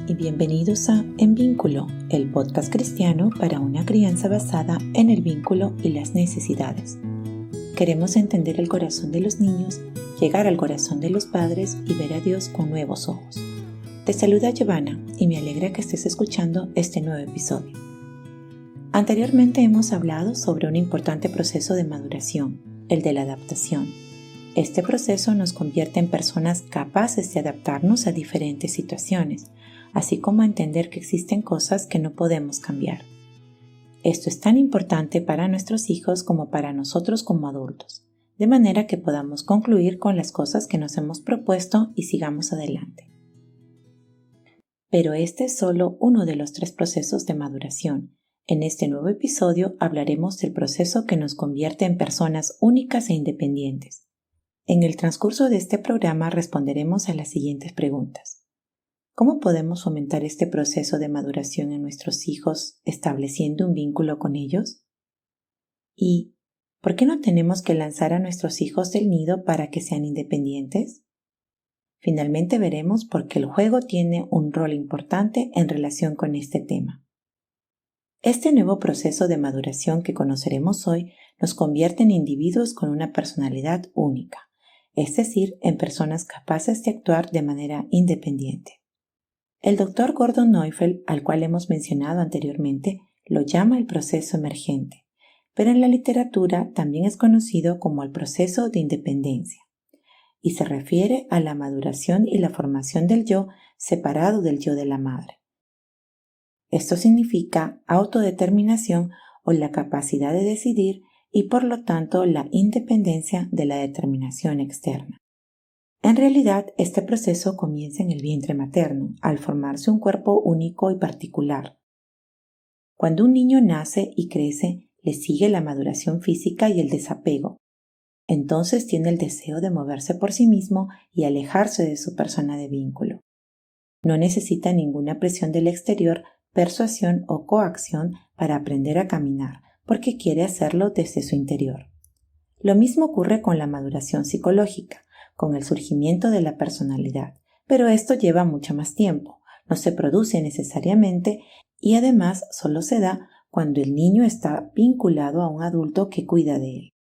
y bienvenidos a En Vínculo, el podcast cristiano para una crianza basada en el vínculo y las necesidades. Queremos entender el corazón de los niños, llegar al corazón de los padres y ver a Dios con nuevos ojos. Te saluda Giovanna y me alegra que estés escuchando este nuevo episodio. Anteriormente hemos hablado sobre un importante proceso de maduración, el de la adaptación. Este proceso nos convierte en personas capaces de adaptarnos a diferentes situaciones, así como a entender que existen cosas que no podemos cambiar. Esto es tan importante para nuestros hijos como para nosotros como adultos, de manera que podamos concluir con las cosas que nos hemos propuesto y sigamos adelante. Pero este es solo uno de los 3 procesos de maduración. En este nuevo episodio hablaremos del proceso que nos convierte en personas únicas e independientes. En el transcurso de este programa responderemos a las siguientes preguntas. ¿Cómo podemos fomentar este proceso de maduración en nuestros hijos estableciendo un vínculo con ellos? ¿Y por qué no tenemos que lanzar a nuestros hijos del nido para que sean independientes? Finalmente veremos por qué el juego tiene un rol importante en relación con este tema. Este nuevo proceso de maduración que conoceremos hoy nos convierte en individuos con una personalidad única, es decir, en personas capaces de actuar de manera independiente. El Dr. Gordon Neufeld, al cual hemos mencionado anteriormente, lo llama el proceso emergente, pero en la literatura también es conocido como el proceso de independencia, y se refiere a la maduración y la formación del yo separado del yo de la madre. Esto significa autodeterminación o la capacidad de decidir y por lo tanto la independencia de la determinación externa. En realidad, este proceso comienza en el vientre materno, al formarse un cuerpo único y particular. Cuando un niño nace y crece, le sigue la maduración física y el desapego. Entonces tiene el deseo de moverse por sí mismo y alejarse de su persona de vínculo. No necesita ninguna presión del exterior, persuasión o coacción para aprender a caminar, porque quiere hacerlo desde su interior. Lo mismo ocurre con la maduración psicológica, con el surgimiento de la personalidad, pero esto lleva mucho más tiempo, no se produce necesariamente y además solo se da cuando el niño está vinculado a un adulto que cuida de él,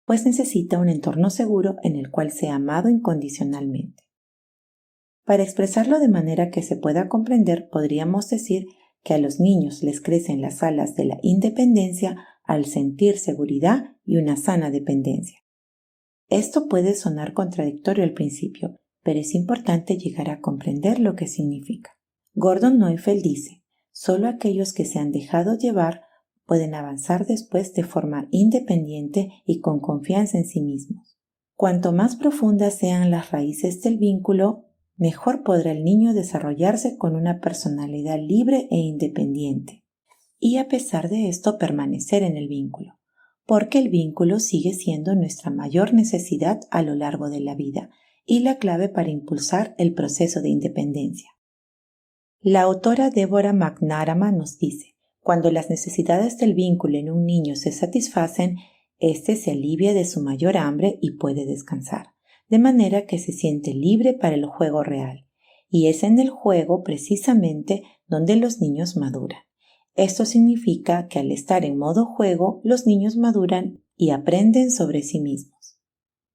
pues necesita un entorno seguro en el cual sea amado incondicionalmente. Para expresarlo de manera que se pueda comprender, podríamos decir que a los niños les crecen las alas de la independencia al sentir seguridad y una sana dependencia. Esto puede sonar contradictorio al principio, pero es importante llegar a comprender lo que significa. Gordon Neufeld dice, solo aquellos que se han dejado llevar pueden avanzar después de forma independiente y con confianza en sí mismos. Cuanto más profundas sean las raíces del vínculo, mejor podrá el niño desarrollarse con una personalidad libre e independiente, y a pesar de esto permanecer en el vínculo, porque el vínculo sigue siendo nuestra mayor necesidad a lo largo de la vida y la clave para impulsar el proceso de independencia. La autora Deborah McNamara nos dice, cuando las necesidades del vínculo en un niño se satisfacen, éste se alivia de su mayor hambre y puede descansar, de manera que se siente libre para el juego real, y es en el juego precisamente donde los niños maduran. Esto significa que al estar en modo juego, los niños maduran y aprenden sobre sí mismos.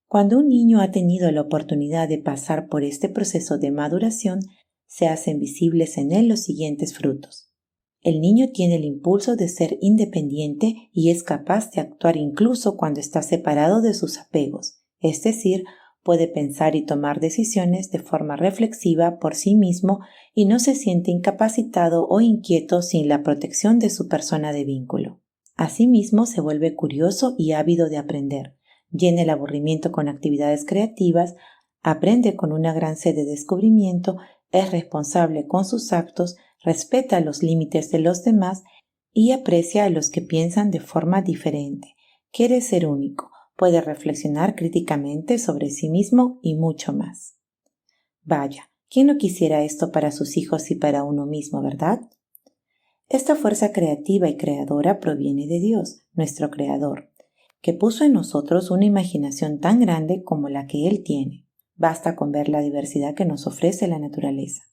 Cuando un niño ha tenido la oportunidad de pasar por este proceso de maduración, se hacen visibles en él los siguientes frutos. El niño tiene el impulso de ser independiente y es capaz de actuar incluso cuando está separado de sus apegos, es decir, puede pensar y tomar decisiones de forma reflexiva por sí mismo y no se siente incapacitado o inquieto sin la protección de su persona de vínculo. Asimismo, se vuelve curioso y ávido de aprender, llena el aburrimiento con actividades creativas, aprende con una gran sed de descubrimiento, es responsable con sus actos, respeta los límites de los demás y aprecia a los que piensan de forma diferente. Quiere ser único. Puede reflexionar críticamente sobre sí mismo y mucho más. Vaya, ¿quién no quisiera esto para sus hijos y para uno mismo, verdad? Esta fuerza creativa y creadora proviene de Dios, nuestro Creador, que puso en nosotros una imaginación tan grande como la que Él tiene. Basta con ver la diversidad que nos ofrece la naturaleza.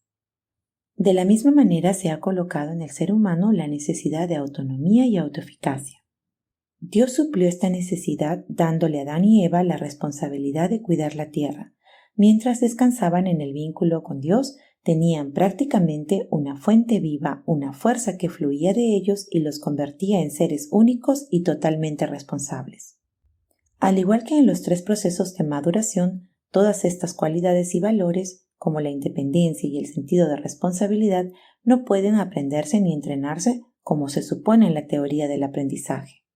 De la misma manera se ha colocado en el ser humano la necesidad de autonomía y autoeficacia. Dios suplió esta necesidad dándole a Adán y Eva la responsabilidad de cuidar la tierra. Mientras descansaban en el vínculo con Dios, tenían prácticamente una fuente viva, una fuerza que fluía de ellos y los convertía en seres únicos y totalmente responsables. Al igual que en los 3 procesos de maduración, todas estas cualidades y valores, como la independencia y el sentido de responsabilidad, no pueden aprenderse ni entrenarse como se supone en la teoría del aprendizaje.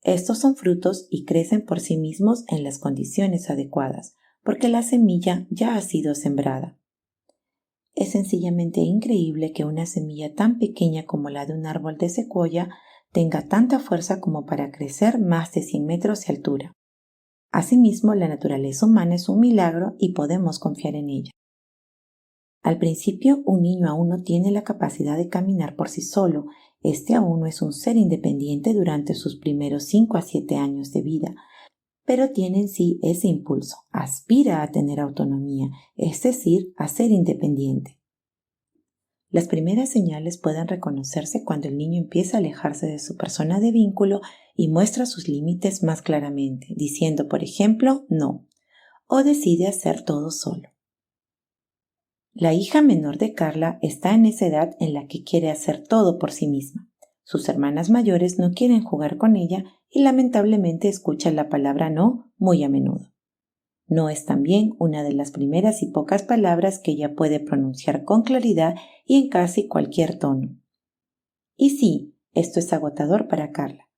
Estos son frutos y crecen por sí mismos en las condiciones adecuadas, porque la semilla ya ha sido sembrada. Es sencillamente increíble que una semilla tan pequeña como la de un árbol de secuoya tenga tanta fuerza como para crecer más de 100 metros de altura. Asimismo, la naturaleza humana es un milagro y podemos confiar en ella. Al principio, un niño aún no tiene la capacidad de caminar por sí solo. Este aún no es un ser independiente durante sus primeros 5 a 7 años de vida, pero tiene en sí ese impulso, aspira a tener autonomía, es decir, a ser independiente. Las primeras señales pueden reconocerse cuando el niño empieza a alejarse de su persona de vínculo y muestra sus límites más claramente, diciendo, por ejemplo, no, o decide hacer todo solo. La hija menor de Carla está en esa edad en la que quiere hacer todo por sí misma. Sus hermanas mayores no quieren jugar con ella y lamentablemente escucha la palabra no muy a menudo. No es también una de las primeras y pocas palabras que ella puede pronunciar con claridad y en casi cualquier tono. Y sí, esto es agotador para Carla.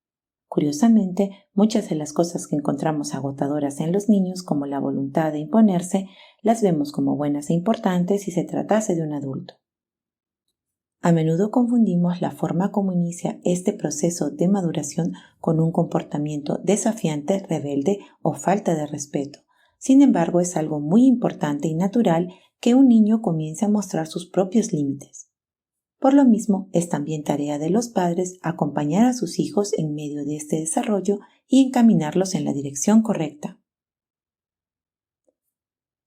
Curiosamente, muchas de las cosas que encontramos agotadoras en los niños, como la voluntad de imponerse, las vemos como buenas e importantes si se tratase de un adulto. A menudo confundimos la forma como inicia este proceso de maduración con un comportamiento desafiante, rebelde o falta de respeto. Sin embargo, es algo muy importante y natural que un niño comience a mostrar sus propios límites. Por lo mismo, es también tarea de los padres acompañar a sus hijos en medio de este desarrollo y encaminarlos en la dirección correcta.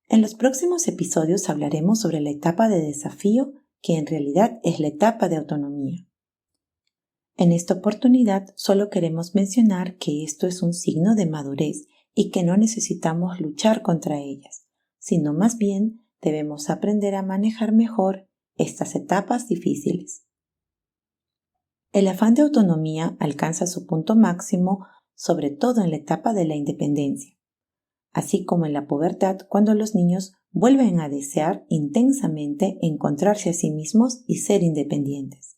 En los próximos episodios hablaremos sobre la etapa de desafío, que en realidad es la etapa de autonomía. En esta oportunidad solo queremos mencionar que esto es un signo de madurez y que no necesitamos luchar contra ellas, sino más bien debemos aprender a manejar mejor estas etapas difíciles. El afán de autonomía alcanza su punto máximo, sobre todo en la etapa de la independencia, así como en la pubertad, cuando los niños vuelven a desear intensamente encontrarse a sí mismos y ser independientes.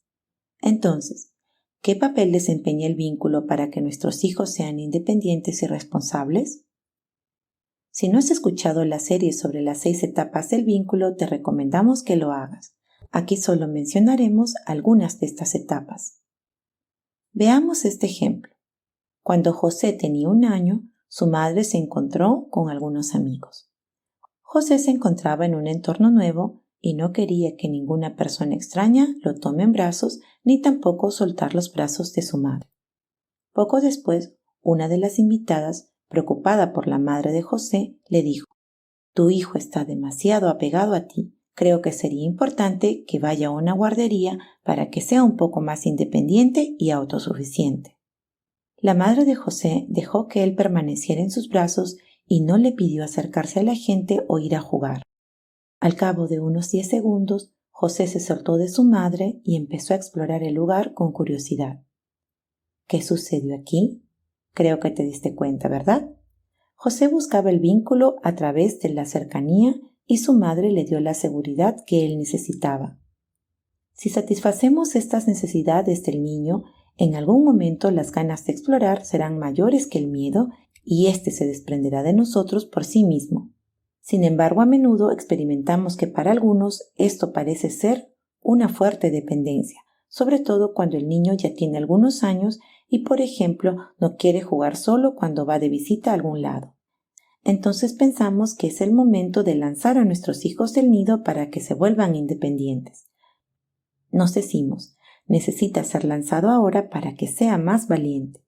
Entonces, ¿qué papel desempeña el vínculo para que nuestros hijos sean independientes y responsables? Si no has escuchado la serie sobre las 6 etapas del vínculo, te recomendamos que lo hagas. Aquí solo mencionaremos algunas de estas etapas. Veamos este ejemplo. Cuando José tenía 1 año, su madre se encontró con algunos amigos. José se encontraba en un entorno nuevo y no quería que ninguna persona extraña lo tome en brazos ni tampoco soltar los brazos de su madre. Poco después, una de las invitadas, preocupada por la madre de José, le dijo: «Tu hijo está demasiado apegado a ti. Creo que sería importante que vaya a una guardería para que sea un poco más independiente y autosuficiente». La madre de José dejó que él permaneciera en sus brazos y no le pidió acercarse a la gente o ir a jugar. Al cabo de unos 10 segundos, José se soltó de su madre y empezó a explorar el lugar con curiosidad. ¿Qué sucedió aquí? Creo que te diste cuenta, ¿verdad? José buscaba el vínculo a través de la cercanía y su madre le dio la seguridad que él necesitaba. Si satisfacemos estas necesidades del niño, en algún momento las ganas de explorar serán mayores que el miedo y éste se desprenderá de nosotros por sí mismo. Sin embargo, a menudo experimentamos que para algunos esto parece ser una fuerte dependencia, sobre todo cuando el niño ya tiene algunos años y, por ejemplo, no quiere jugar solo cuando va de visita a algún lado. Entonces pensamos que es el momento de lanzar a nuestros hijos del nido para que se vuelvan independientes. Nos decimos: necesita ser lanzado ahora para que sea más valiente.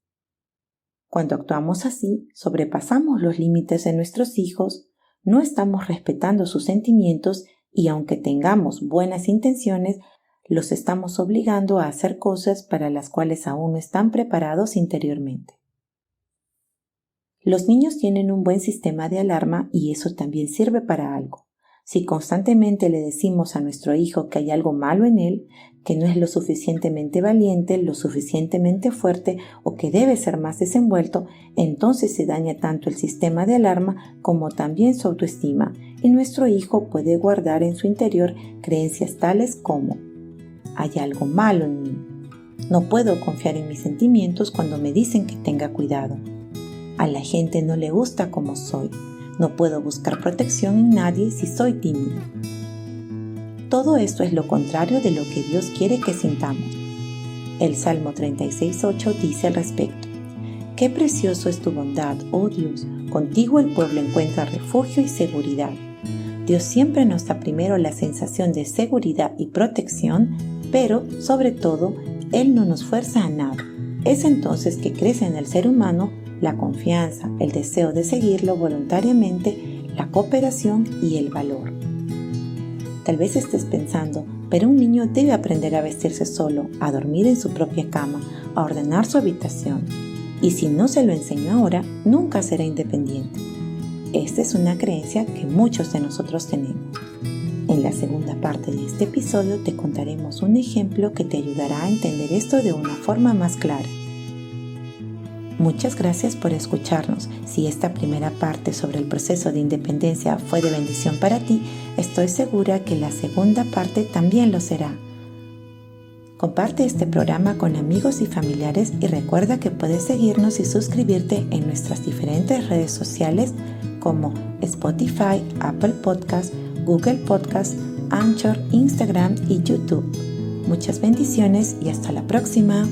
Cuando actuamos así, sobrepasamos los límites de nuestros hijos, no estamos respetando sus sentimientos y aunque tengamos buenas intenciones, los estamos obligando a hacer cosas para las cuales aún no están preparados interiormente. Los niños tienen un buen sistema de alarma y eso también sirve para algo. Si constantemente le decimos a nuestro hijo que hay algo malo en él, que no es lo suficientemente valiente, lo suficientemente fuerte o que debe ser más desenvuelto, entonces se daña tanto el sistema de alarma como también su autoestima y nuestro hijo puede guardar en su interior creencias tales como: hay algo malo en mí, no puedo confiar en mis sentimientos cuando me dicen que tenga cuidado, a la gente no le gusta como soy, no puedo buscar protección en nadie si soy tímido. Todo esto es lo contrario de lo que Dios quiere que sintamos. El Salmo 36:8 dice al respecto: «Qué precioso es tu bondad, oh Dios, contigo el pueblo encuentra refugio y seguridad». Dios siempre nos da primero la sensación de seguridad y protección, pero, sobre todo, Él no nos fuerza a nada. Es entonces que crece en el ser humano la confianza, el deseo de seguirlo voluntariamente, la cooperación y el valor. Tal vez estés pensando, pero un niño debe aprender a vestirse solo, a dormir en su propia cama, a ordenar su habitación. Y si no se lo enseño ahora, nunca será independiente. Esta es una creencia que muchos de nosotros tenemos. En la segunda parte de este episodio te contaremos un ejemplo que te ayudará a entender esto de una forma más clara. Muchas gracias por escucharnos. Si esta primera parte sobre el proceso de independencia fue de bendición para ti, estoy segura que la segunda parte también lo será. Comparte este programa con amigos y familiares y recuerda que puedes seguirnos y suscribirte en nuestras diferentes redes sociales como Spotify, Apple Podcasts, Google Podcasts, Anchor, Instagram y YouTube. Muchas bendiciones y hasta la próxima.